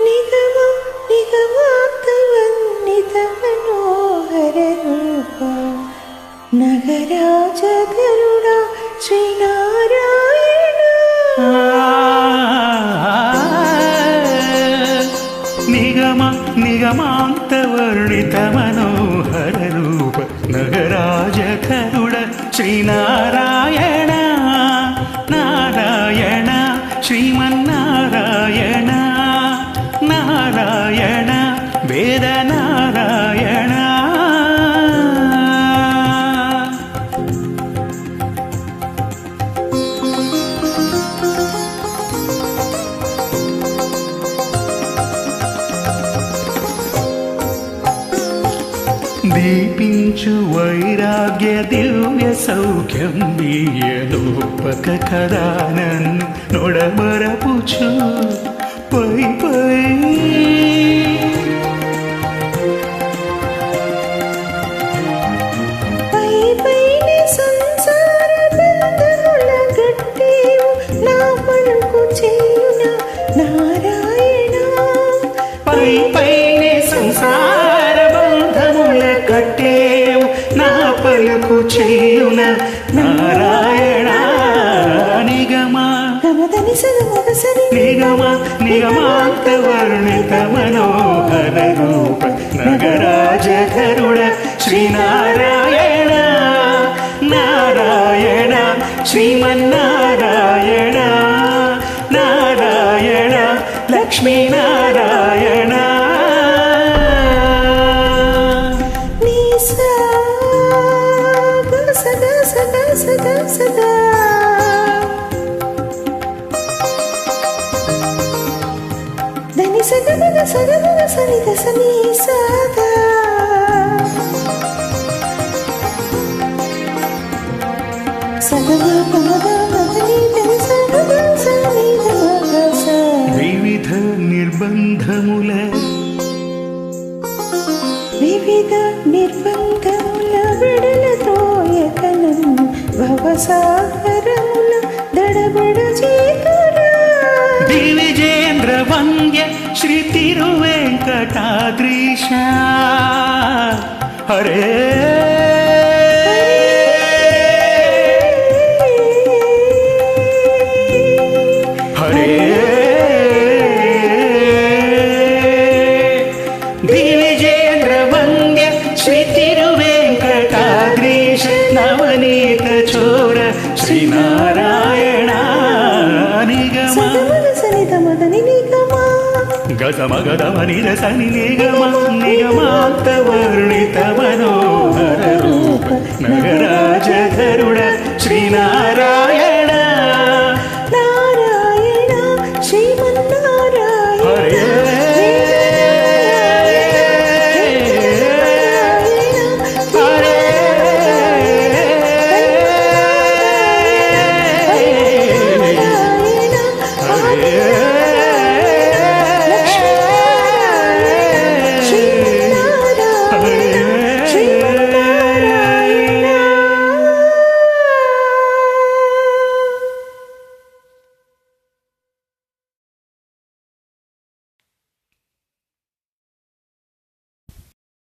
నిగమ నిగమాంతవర్ణిత మనోహర రూప నగరాజ గరుడ శ్రీనారాయణ నిగమ నిగమాంతవర్ణిత మనోహర రూప నగరాజ గరుడ శ్రీనారాయణ నారాయణ శ్రీమన్నారాయణ నారాయణ వేద నారాయణ దీపించు వైరాగ్య దివ్య సౌఖ్యం వీయలోపక కదా నన్ను నొడమరపుచు పై పై పై పైని సంసార బంధముల గట్టేవు నా పలుకు చేయున నారాయణ పై పైనే సంసార బంధముల కట్టేవు నా పలుకు చేయున నారాయణ నిగమ గమదని సగమగసరి నిగమ నిగమాంతవర్ణిత మనోహర రూప నగరాజ గరుడ శ్రీనారాయణ నారాయణ శ్రీమన్నారాయణ నారాయణ లక్ష్మీనారాయణ నీ సదా సదా సదా సదా దని సగమగ సగమగ సనిద సని సదా సగమ పమగ మదని దని సగమ సని మగ స వివిధ నిర్బంధముల వివిధ నిర్బంధముల విడల త్రోయకనను భవసాగరముల దడబడ చేతురా దివిజేంద్ర వంద్య శ్రీ తిరువెంకటాద్రీశ హరే హరే దివిజేంద్ర వంద్య శ్రీ తిరువెంకటాద్రీశ నవనీత చోర శ్రీనారాయణ నిగమ సగమగ సనిద మదని నిగమా గతమగదమనిద సని నిగమ నిగమాంతవర్ణిత మనోహర రూప నగరాజ గరుడ శ్రీనారాయణ